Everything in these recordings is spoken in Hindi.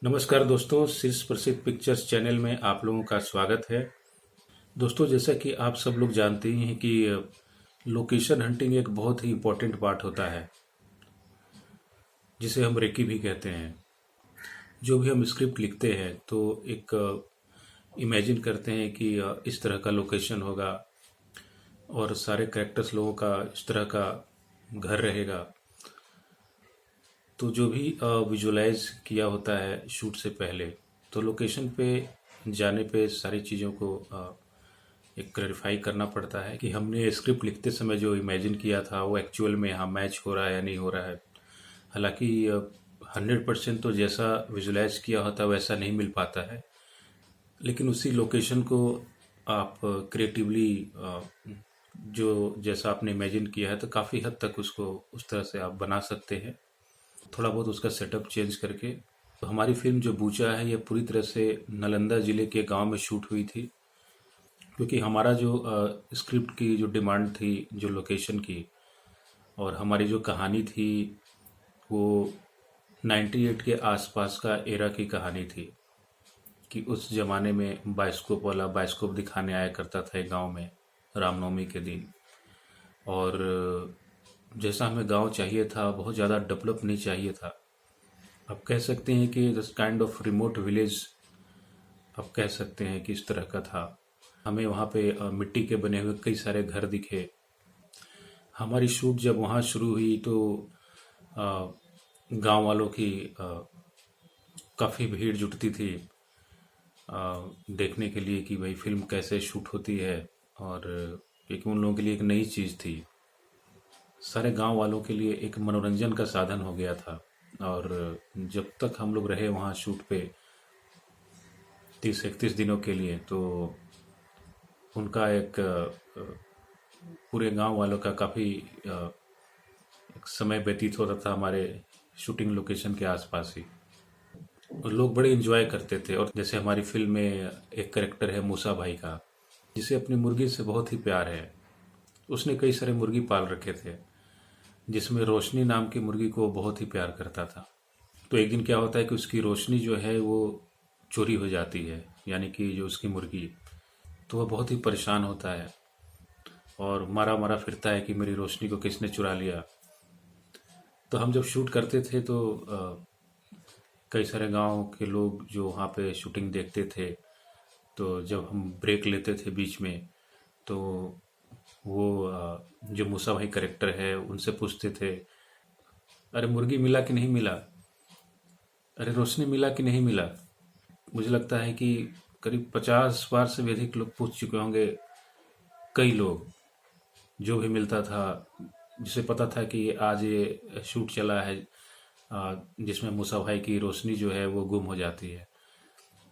नमस्कार दोस्तों, शीर्ष प्रसिद्ध पिक्चर्स चैनल में आप लोगों का स्वागत है। दोस्तों, जैसा कि आप सब लोग जानते ही हैं कि लोकेशन हंटिंग एक बहुत ही इम्पोर्टेंट पार्ट होता है, जिसे हम रेकी भी कहते हैं। जो भी हम स्क्रिप्ट लिखते हैं तो एक इमेजिन करते हैं कि इस तरह का लोकेशन होगा और सारे कैरेक्टर्स लोगों का इस तरह का घर रहेगा। तो जो भी विजुलाइज किया होता है शूट से पहले, तो लोकेशन पे जाने पे सारी चीज़ों को एक क्लैरिफाई करना पड़ता है कि हमने स्क्रिप्ट लिखते समय जो इमेजिन किया था वो एक्चुअल में यहाँ मैच हो रहा है या नहीं हो रहा है। हालांकि 100% तो जैसा विजुलाइज किया होता है वैसा नहीं मिल पाता है, लेकिन उसी लोकेशन को आप क्रिएटिवली जो जैसा आपने इमेजिन किया है तो काफ़ी हद तक उसको उस तरह से आप बना सकते हैं, थोड़ा बहुत उसका सेटअप चेंज करके। तो हमारी फिल्म जो बूचा है, ये पूरी तरह से नालंदा ज़िले के गांव में शूट हुई थी, क्योंकि हमारा जो स्क्रिप्ट की जो डिमांड थी, जो लोकेशन की और हमारी जो कहानी थी, वो 98 के आसपास का एरा की कहानी थी कि उस ज़माने में बाइस्कोप वाला बाइस्कोप दिखाने आया करता था एक गांव में रामनवमी के दिन। और जैसा हमें गांव चाहिए था, बहुत ज़्यादा डेवलप नहीं चाहिए था। आप कह सकते हैं कि this kind of remote village, आप कह सकते हैं कि इस तरह का था। हमें वहाँ पे मिट्टी के बने हुए कई सारे घर दिखे। हमारी शूट जब वहाँ शुरू हुई तो गांव वालों की काफ़ी भीड़ जुटती थी देखने के लिए कि भाई फिल्म कैसे शूट होती है। और क्योंकि उन लोगों के लिए एक नई चीज़ थी, सारे गांव वालों के लिए एक मनोरंजन का साधन हो गया था। और जब तक हम लोग रहे वहाँ शूट पे 30-31 दिनों के लिए, तो उनका एक पूरे गांव वालों का काफ़ी एक समय व्यतीत होता था हमारे शूटिंग लोकेशन के आसपास ही, और लोग बड़े एंजॉय करते थे। और जैसे हमारी फिल्म में एक करेक्टर है मूसा भाई का, जिसे अपनी मुर्गी से बहुत ही प्यार है। उसने कई सारे मुर्गी पाल रखे थे, जिसमें रोशनी नाम की मुर्गी को बहुत ही प्यार करता था। तो एक दिन क्या होता है कि उसकी रोशनी जो है वो चोरी हो जाती है, यानी कि जो उसकी मुर्गी, तो वह बहुत ही परेशान होता है और मारा मारा फिरता है कि मेरी रोशनी को किसने चुरा लिया। तो हम जब शूट करते थे तो कई सारे गांव के लोग जो वहाँ पे शूटिंग देखते थे, तो जब हम ब्रेक लेते थे बीच में, तो वो जो मूसा भाई करेक्टर है उनसे पूछते थे, अरे मुर्गी मिला कि नहीं मिला, अरे रोशनी मिला कि नहीं मिला। मुझे लगता है कि करीब 50 बार से भी अधिक लोग पूछ चुके होंगे। कई लोग, जो भी मिलता था, जिसे पता था कि आज ये शूट चला है जिसमें मूसा भाई की रोशनी जो है वो गुम हो जाती है,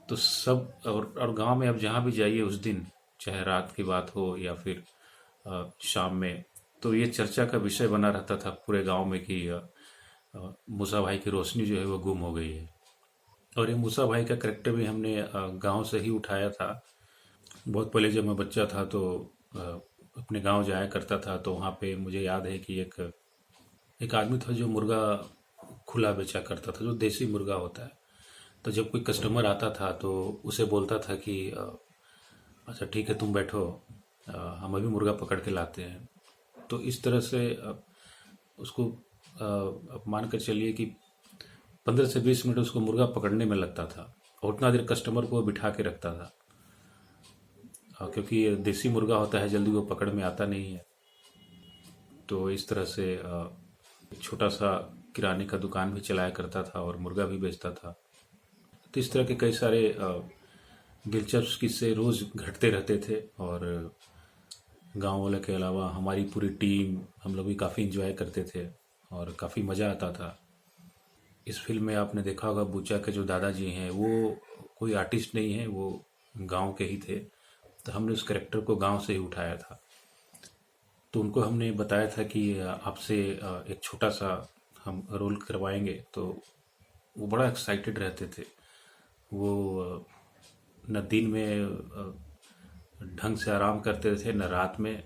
तो सब। और गांव में अब जहाँ भी जाइए उस दिन, चाहे रात की बात हो या फिर शाम में, तो ये चर्चा का विषय बना रहता था पूरे गांव में कि मूसा भाई की रोशनी जो है वो गुम हो गई है। और ये मूसा भाई का करेक्टर भी हमने गांव से ही उठाया था। बहुत पहले जब मैं बच्चा था तो अ, अपने गांव जाया करता था, तो वहाँ पे मुझे याद है कि एक एक आदमी था जो मुर्गा खुला बेचा करता था, जो देसी मुर्गा होता है। तो जब कोई कस्टमर आता था तो उसे बोलता था कि अच्छा ठीक है तुम बैठो, हम अभी मुर्गा पकड़ के लाते हैं। तो इस तरह से उसको अब मान कर चलिए कि 15 से 20 मिनट उसको मुर्गा पकड़ने में लगता था, और उतना देर कस्टमर को बिठा के रखता था। क्योंकि ये देसी मुर्गा होता है, जल्दी वो पकड़ में आता नहीं है। तो इस तरह से एक छोटा सा किराने का दुकान भी चलाया करता था और मुर्गा भी बेचता था। तो इस तरह के कई सारे दिलचस्प किस्से रोज घटते रहते थे। और गांव वाले के अलावा हमारी पूरी टीम, हम लोग भी काफ़ी इंजॉय करते थे और काफ़ी मज़ा आता था। इस फिल्म में आपने देखा होगा, बूचा के जो दादाजी हैं वो कोई आर्टिस्ट नहीं है, वो गांव के ही थे। तो हमने उस करेक्टर को गांव से ही उठाया था। तो उनको हमने बताया था कि आपसे एक छोटा सा हम रोल करवाएंगे। तो वो बड़ा एक्साइटेड रहते थे। वो न दिन में ढंग से आराम करते थे, न रात में।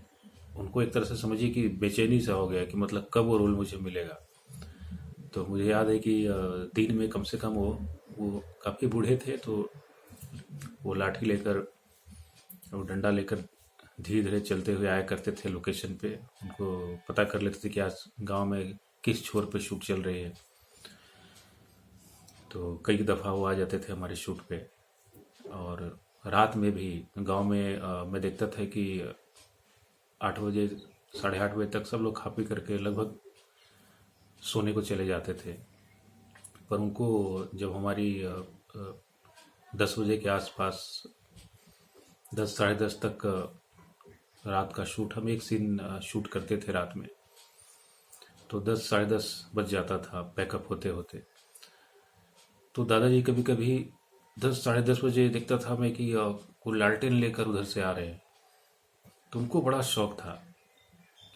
उनको एक तरह से समझिए कि बेचैनी सा हो गया कि मतलब कब वो रोल मुझे मिलेगा। तो मुझे याद है कि दिन में कम से कम वो वो काफ़ी बूढ़े थे, तो वो लाठी लेकर, वो डंडा लेकर धीरे धीरे चलते हुए आया करते थे लोकेशन पे। उनको पता कर लेते थे कि आज गांव में किस छोर पे शूट चल रही है। तो कई दफ़ा वो आ जाते थे हमारे शूट पे। और रात में भी गांव में मैं देखता था कि 8 बजे, 8:30 बजे तक सब लोग खा पी करके लगभग सोने को चले जाते थे। पर उनको जब हमारी 10 बजे के आसपास, 10 साढ़े 10 तक रात का शूट, हम एक सीन शूट करते थे रात में, तो 10 साढ़े 10 बज जाता था पैकअप होते होते। तो दादाजी कभी कभी 10 साढ़े 10 बजे देखता था मैं कि वो लालटेन लेकर उधर से आ रहे हैं। तो उनको बड़ा शौक था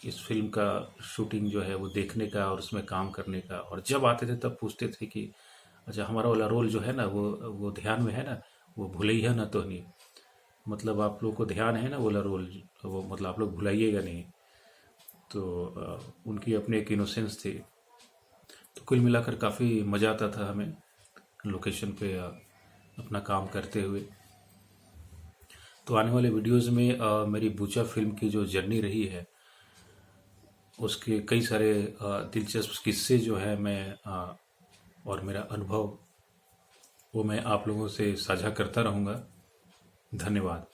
इस फिल्म का शूटिंग जो है वो देखने का और उसमें काम करने का। और जब आते थे तब पूछते थे कि अच्छा, हमारा वाला रोल जो है ना, वो ध्यान में है ना, वो भूलिएगा ना तो नहीं, मतलब आप लोग को ध्यान है ना वो वाला रोल, वो मतलब आप लोग भुलाइएगा नहीं। तो उनकी अपनी एक इनोसेंस थी। तो कुल मिलाकर काफ़ी मज़ा आता था हमें लोकेशन पे अपना काम करते हुए। तो आने वाले वीडियोज़ में मेरी बूचा फिल्म की जो जर्नी रही है, उसके कई सारे दिलचस्प किस्से जो है मैं और मेरा अनुभव वो मैं आप लोगों से साझा करता रहूँगा। धन्यवाद।